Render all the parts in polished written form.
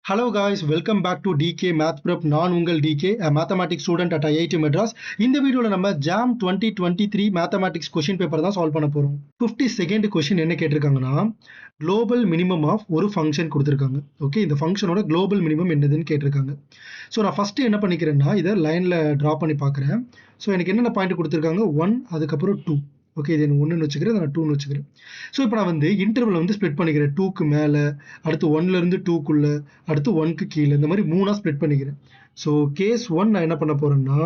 Hello guys, welcome back to DK Math Prep. நான் உங்கள் DK, a mathematics student at IIT Madras. இந்த வீடியோல நம்ம JAM 2023 mathematics question paper தான் solve பண்ண போறோம். 52nd question என்ன கேட்டிருக்காங்கன்னா, global minimum of ஒரு ஃபங்க்ஷன் கொடுத்திருக்காங்க. ஓகே, இந்த ஃபங்க்ஷனோட global minimum என்னதுன்னு கேட்டிருக்காங்க. ஸோ நான் ஃபர்ஸ்ட் என்ன பண்ணிக்கிறேன்னா, இதை லைன்ல டிரா பண்ணி பார்க்குறேன். ஸோ எனக்கு என்னென்ன பாயிண்ட் கொடுத்திருக்காங்க, 1 அதுக்கப்புறம் 2. ஓகே, இது எனக்கு 1ன்னு வச்சுக்கிறேன், நான் 2ன்னு வச்சுக்கிறேன். ஸோ இப்போ நான் வந்து இன்டர்வல் வந்து ஸ்ப்ளிட் பண்ணிக்கிறேன். 2க்கு மேலே, அடுத்து 1லேருந்து 2க்குள்ளே, அடுத்து 1க்கு கீழே, இந்த மாதிரி 3ஆக ஸ்ப்ளிட் பண்ணிக்கிறேன். ஸோ கேஸ் 1 நான் என்ன பண்ண போகிறேன்னா,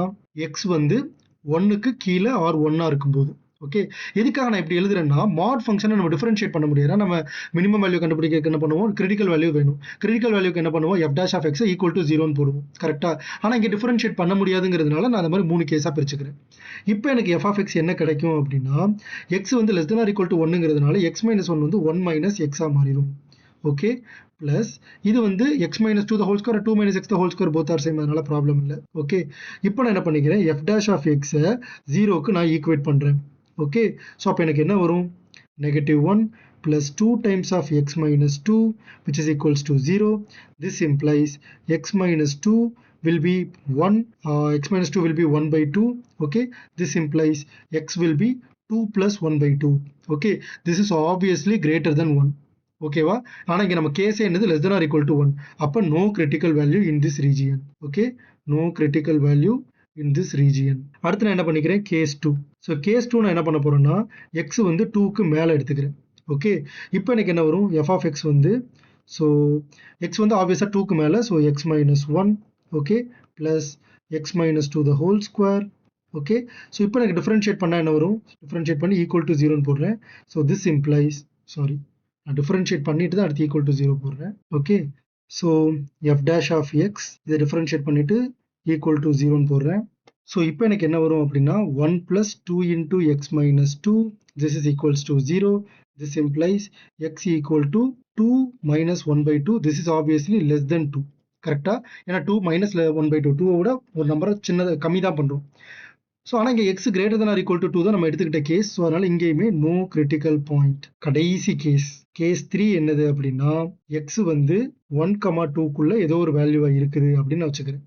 எக்ஸ் வந்து 1க்கு கீழே ஆர் 1ஆக இருக்கும்போது, ஓகே, எதுக்காக நான் இப்படி எழுதுறேன்னா, மாட் ஃபங்க்ஷனை நம்ம டிஃபரன்ஷியேட் பண்ண முடியாது. நம்ம மினிமம் வேல்யூ கண்டுபிடிக்க என்ன பண்ணுவோம், கிரிட்டிக்கல் வேல்யூ வேணும். கிரிட்டிக்கல் வேல்யூக்கு என்ன பண்ணுவோம், f dash of x equal to 0ன்னு போடுவோம். கரெக்டாக? ஆனால் இங்கே டிஃபரன்ஷியேட் பண்ண முடியாதுங்கிறதுனால நான் அந்த மாதிரி 3 கேஸாக பிரிச்சுக்கிறேன். இப்போ எனக்கு f of x என்ன கிடைக்கும் அப்படின்னா, x வந்து less than or equal to 1ங்கிறதுனால x மைனஸ் 1 வந்து 1 மைனஸ் எக்ஸாக மாறிடும். ஓகே, ப்ளஸ் இது வந்து x minus 2 the whole square 2 minus x the whole square both are same, அதனால ப்ராப்ளம் இல்லை. ஓகே, இப்போ நான் என்ன பண்ணிக்கிறேன், f dash of x 0க்கு நான் ஈக்குவேட் பண்ணுறேன். ஓகே, ஸோ அப்போ எனக்கு என்ன வரும், -1 plus 2 times of x minus 2 which is equals to 0. This implies x minus 2 will be 1, x minus 2 will be 1 by 2. Okay, this implies x will be 2 plus 1 by 2. Okay, this is obviously greater than 1. ஓகேவா? ஆனால் இங்கே நம்ம கேஸே என்னது, less than or equal to 1. அப்போ no critical value in this region. Okay, no critical value in this region. அடுத்து நான் என்ன பண்ணிக்கிறேன், கேஸ் 2. ஸோ கேஸ் 2 நான் என்ன பண்ண போறேன்னா, எக்ஸ் வந்து 2க்கு மேலே எடுத்துக்கிறேன். ஓகே, இப்போ எனக்கு என்ன வரும், f of x வந்து, ஸோ எக்ஸ் வந்து ஆப்வியஸாக 2க்கு மேலே, so x minus 1, okay, plus x minus 2 the whole square. Okay, so இப்போ எனக்கு டிஃபரன்ஷியேட் பண்ணால் என்ன வரும், டிஃபரன்ஷியேட் பண்ணி ஈக்குவல் டு 0ன்னு போடுறேன். ஸோ திஸ் இம்ப்ளைஸ், சாரி, நான் டிஃபரன்ஷியேட் பண்ணிட்டு தான் அடுத்து ஈக்குவல் டு 0 போடுறேன். Okay, so f dash of x இதை டிஃபரன்ஷியேட் பண்ணிட்டு ஈக்குவல் டு 0ன்னு போடுறேன். ஸோ இப்போ எனக்கு என்ன வரும் அப்படின்னா, 1 plus 2 into x minus 2, this is equals to 0. This implies x equal to 2 minus 1 by 2. This is obviously less than 2. கரெக்டா? ஏன்னா 2 minus 1 by 2, 2 விட ஒரு நம்பரை சின்னதாக கம்மி தான் பண்ணுறோம். ஸோ ஆனால் இங்கே X greater than or equal to 2 தான் நம்ம எடுத்துக்கிட்ட கேஸ். ஸோ அதனால் இங்கேயுமே நோ கிரிட்டிக்கல் பாயிண்ட். கடைசி கேஸ், கேஸ் 3 என்னது அப்படின்னா, எக்ஸ் வந்து 1,2க்குள்ளே ஏதோ ஒரு வேல்யூவாக இருக்குது அப்படின்னு நான் வச்சுக்கிறேன்.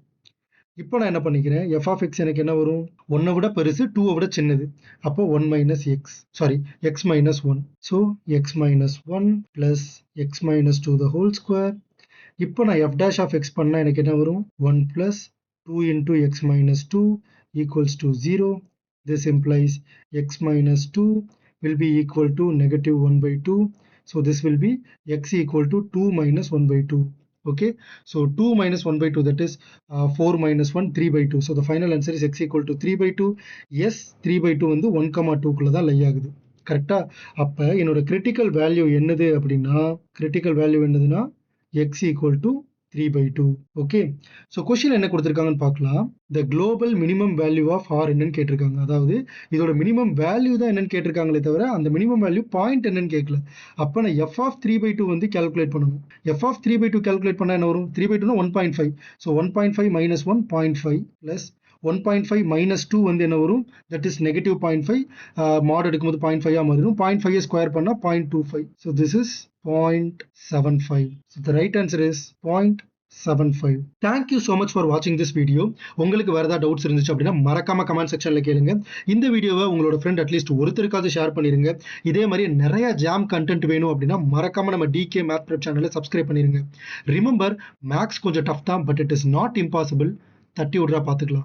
இப்போ நான் என்ன பண்ணிக்கிறேன், f of x எனக்கு என்ன வரும், 1 விட பெருசு, 2 விட சின்னது. அப்போ 1 minus x, sorry, x minus 1. So x minus 1 plus x minus 2 the whole square. இப்போ நான் f dash of x பண்ணால் எனக்கு என்ன வரும், 1 plus 2 into x minus 2 equals to 0. This implies x minus 2 will be equal to -1 by 2. So this will be x equal to 2 minus 1 by 2. Okay, so 2 minus 1 by 2, that is 4 minus 1, 3 by 2. So the final answer is x equal to 3 by 2. Yes, 3 by 2 வந்து 1,2க்குள்ள தான் லை ஆகுது. கரெக்டா? அப்போ என்னோட critical value என்னது அப்படின்னா, critical value என்னதுன்னா x equal to 3 by 2. Okay, so question என்ன கொடுத்துருக்காங்கன்னு பார்க்கலாம். The global minimum value of R என்னன்னு கேட்டிருக்காங்க. அதாவது இதோட மினிமம் வேல்யூ தான் என்னன்னு கேட்டிருக்காங்களே தவிர அந்த மினிமம் வேல்யூ பாயிண்ட் என்னன்னு கேட்கல. அப்போ நான் f of 3 by 2 வந்து கால்குலேட் பண்ணணும். f of 3 by 2 கால்குலேட் பண்ணால் என்ன வரும், 3 by 2 1.5. So 1.5 minus 1, 0.5 plus 1.5 minus 2 வந்து என்ன வரும், தட் இஸ் -0.5. மாட் எடுக்கும்போது 0.5 மாறிடும். 0.5 ஸ்கொயர் பண்ணால் 0.25. So this is 0.75. So the right answer is 0.75. Thank you so much for watching this video. உங்களுக்கு வேற ஏதாவது டவுட்ஸ் இருந்துச்சு அப்படின்னா மறக்காம கமெண்ட் செக்ஷன்ல கேளுங்க. இந்த வீடியோவை உங்களோட ஃப்ரெண்ட் அட்லீஸ்ட் ஒருத்தருக்காவது ஷேர் பண்ணிருங்க. இதே மாதிரி நிறைய ஜாம் கண்டென்ட் வேணும் அப்படின்னா மறக்காம நம்ம DK Math Prep சேனலை சப்ஸ்கிரைப் பண்ணிருங்க. ரிமெம்பர், மேக்ஸ் கொஞ்சம் டஃப் தான், but it is not impossible. தட்டி விட்றா பார்த்துக்கலாம்.